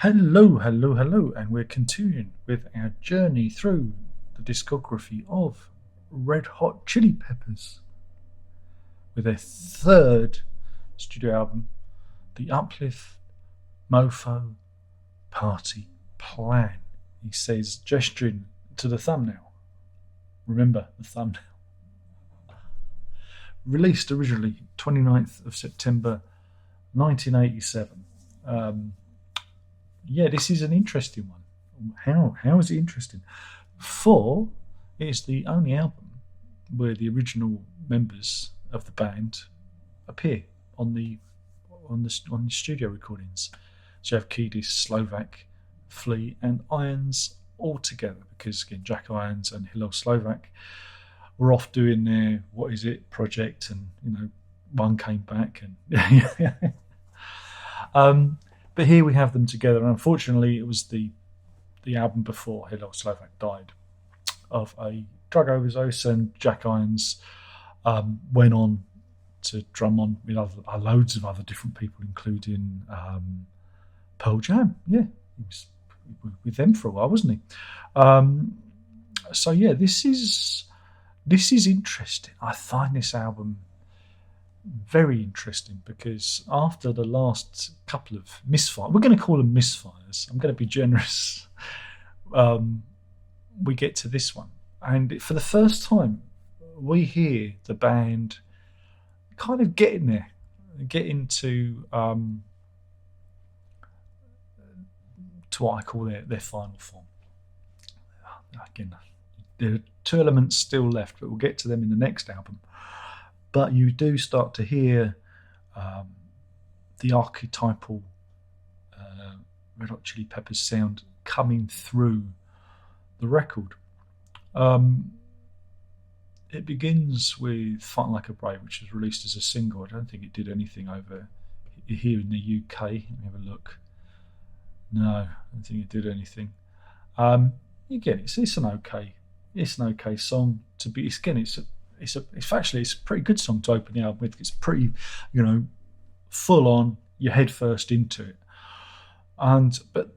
Hello, hello, hello, and we're continuing with our journey through the discography of Red Hot Chili Peppers with their third studio album, The Uplift Mofo Party Plan. He says, gesturing to the thumbnail. Remember the thumbnail. Released originally 29th of September 1987. This is an interesting one. How is it interesting? For it is the only album where the original members of the band appear on the studio recordings. So you have Kiedis, Slovak, Flea, and Irons all together because again Jack Irons and Hillel Slovak were off doing their what is it project, and one came back and but here we have them together. And unfortunately, it was the album before Hillel Slovak died of a drug overdose, and Jack Irons went on to drum on with loads of other different people, including Pearl Jam. Yeah, he was with them for a while, wasn't he? This is interesting. I find this album very interesting because after the last couple of misfires, we're going to call them misfires. I'm going to be generous. We get to this one, and for the first time, we hear the band kind of getting there, getting to what I call their final form. Again, there are two elements still left, but we'll get to them in the next album. But you do start to hear the archetypal Red Hot Chili Peppers sound coming through the record. It begins with Fight Like a Brave, which was released as a single. I don't think it did anything over here in the UK. Let me have a look. No, I don't think it did anything. Again, it's an okay song to be. Again, it's actually a pretty good song to open the album with. It's pretty, full on. You're head first into it, but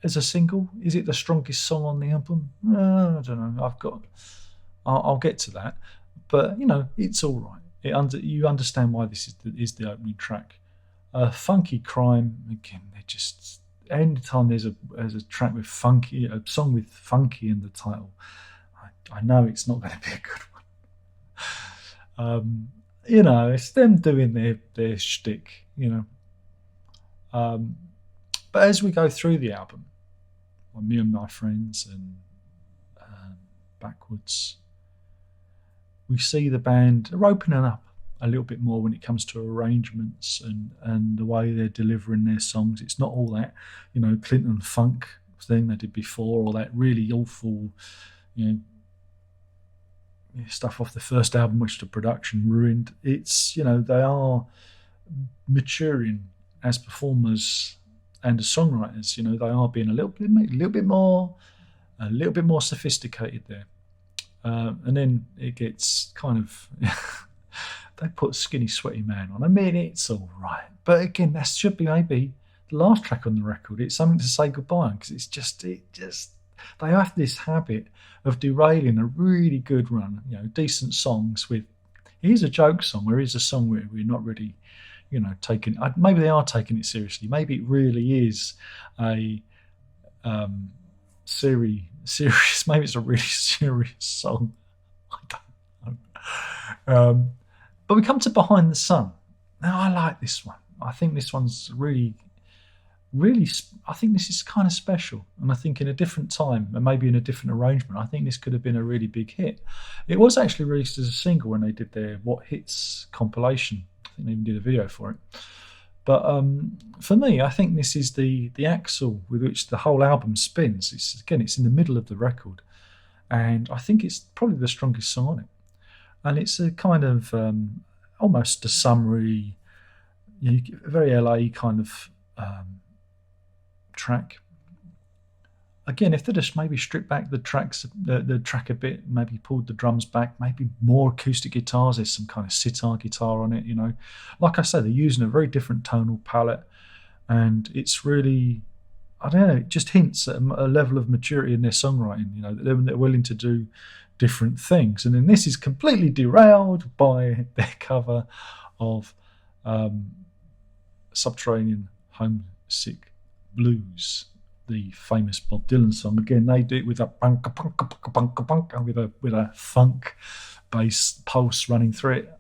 as a single, is it the strongest song on the album? I don't know. I'll get to that, but it's all right. You understand why this is the opening track. Funky Crime, again, they just anytime there's a track with funky, a song with funky in the title, I know it's not going to be a good one. It's them doing their shtick, but as we go through the album, Me and My Friends and Backwards, we see the band are opening up a little bit more when it comes to arrangements and the way they're delivering their songs. It's not all that, Clinton funk thing they did before, or that really awful, stuff off the first album which the production ruined. It's, they are maturing as performers and as songwriters. They are being a little bit more sophisticated there. And then it gets kind of they put Skinny Sweaty Man on. I mean, it's all right, but again, that should be maybe the last track on the record. It's something to say goodbye on, because it just they have this habit of derailing a really good run, decent songs with. Here's a joke song, or here's a song where we're not really, taking. Maybe they are taking it seriously. Maybe it really is a serious. Maybe it's a really serious song. I don't know. But we come to Behind the Sun. Now, I like this one. I think this one's really, I think this is kind of special. And I think in a different time, and maybe in a different arrangement, I think this could have been a really big hit. It was actually released as a single when they did their What Hits compilation. I think they even did a video for it. But for me, I think this is the axle with which the whole album spins. It's in the middle of the record. And I think it's probably the strongest song on it. And it's a kind of almost a summary, very LA kind of track. again, if they just maybe stripped back the track a bit, maybe pulled the drums back, maybe more acoustic guitars, there's some kind of sitar guitar on it, Like I say, they're using a very different tonal palette, and it's really, I don't know, it just hints at a level of maturity in their songwriting, that they're willing to do different things. And then this is completely derailed by their cover of Subterranean Homesick Blues, the famous Bob Dylan song. Again, they do it with a bunka bunka bunka bunka with a funk bass pulse running through it.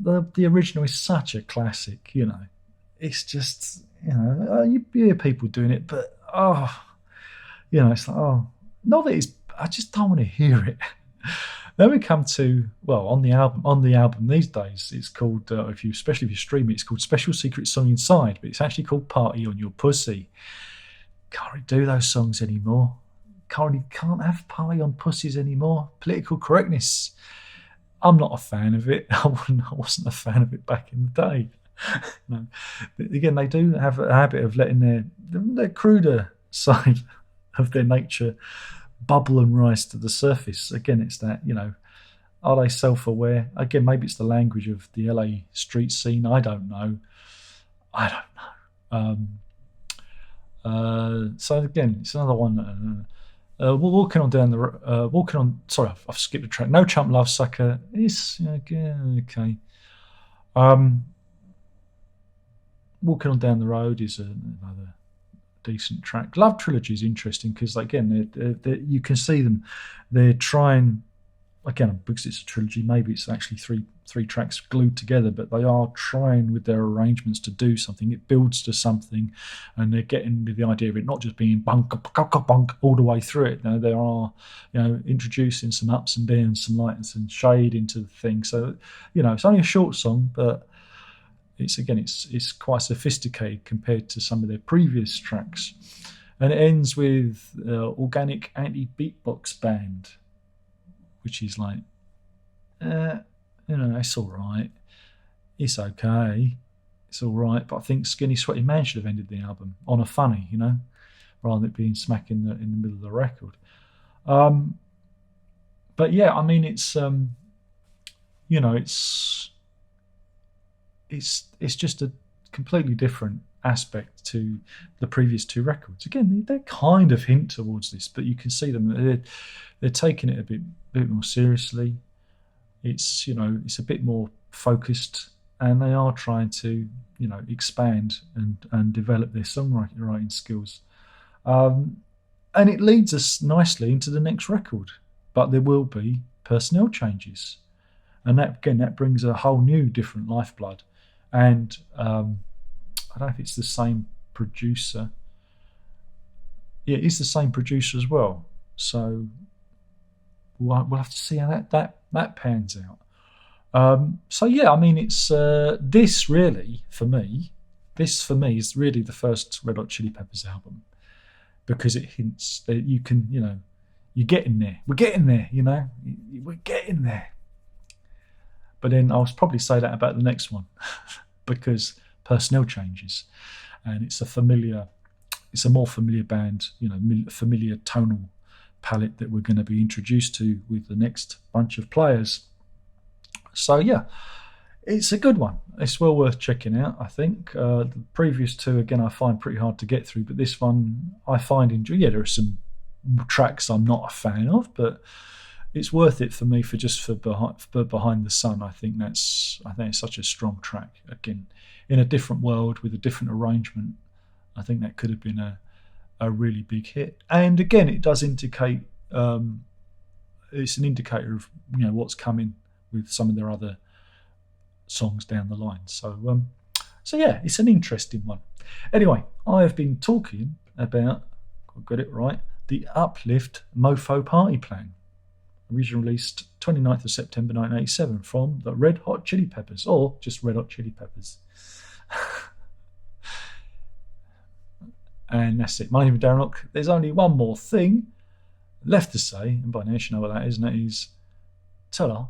The original is such a classic, It's just, you hear people doing it, but it's like, not that it's. I just don't want to hear it. Then we come to, well, on the album these days, it's called, especially if you stream it, it's called Special Secret Song Inside, but it's actually called Party on Your Pussy. Can't really do those songs anymore. Can't have Party on Pussies anymore. Political correctness. I'm not a fan of it. I wasn't a fan of it back in the day. No. But again, they do have a habit of letting their cruder side of their nature bubble and rise to the surface. Again, it's that, are they self-aware? Again, maybe it's the language of the LA street scene. I don't know. So again, it's another one. Walking on. Sorry, I've skipped a track. No Chump Love Sucker. It's okay. Walking on Down the Road is another decent track. Love Trilogy is interesting because, again, you can see them. They're trying, again, because it's a trilogy, maybe it's actually three tracks glued together, but they are trying with their arrangements to do something. It builds to something, and they're getting with the idea of it not just being bunk all the way through it. They are, introducing some ups and downs, some light and some shade into the thing. So, it's only a short song, but it's quite sophisticated compared to some of their previous tracks. And it ends with Organic Anti-Beatbox Band, which is like, it's all right. It's okay. It's all right. But I think Skinny Sweaty Man should have ended the album on a funny, rather than it being smack in the middle of the record. But yeah, I mean, it's it's just a completely different aspect to the previous two records. Again, they kind of hint towards this, but you can see them. They're taking it a bit more seriously. It's it's a bit more focused, and they are trying to expand and develop their songwriting skills. And it leads us nicely into the next record, but there will be personnel changes, and that brings a whole new different lifeblood. And I don't know if it's the same producer. Yeah, it's the same producer as well. So we'll have to see how that pans out. So yeah, I mean, it's this really for me. This for me is really the first Red Hot Chili Peppers album, because it hints that you can, you're getting there. We're getting there. We're getting there. But then I'll probably say that about the next one, because personnel changes, and it's a more familiar band, familiar tonal palette that we're going to be introduced to with the next bunch of players. So yeah, it's a good one. It's well worth checking out, I think. The previous two, again, I find pretty hard to get through, but this one I find enjoyable. Yeah, there are some tracks I'm not a fan of, but it's worth it for me for Behind the Sun. I think it's such a strong track. Again, in a different world with a different arrangement, I think that could have been a really big hit. And again, it does indicate it's an indicator of what's coming with some of their other songs down the line. So yeah, it's an interesting one. Anyway, I have been talking about, I got it right, the Uplift Mofo Party Plan, originally released 29th of September 1987 from the Red Hot Chili Peppers, or just Red Hot Chili Peppers. And that's it. My name is Darren Rock. There's only one more thing left to say, and by now you should know what that is, and that is ta-da.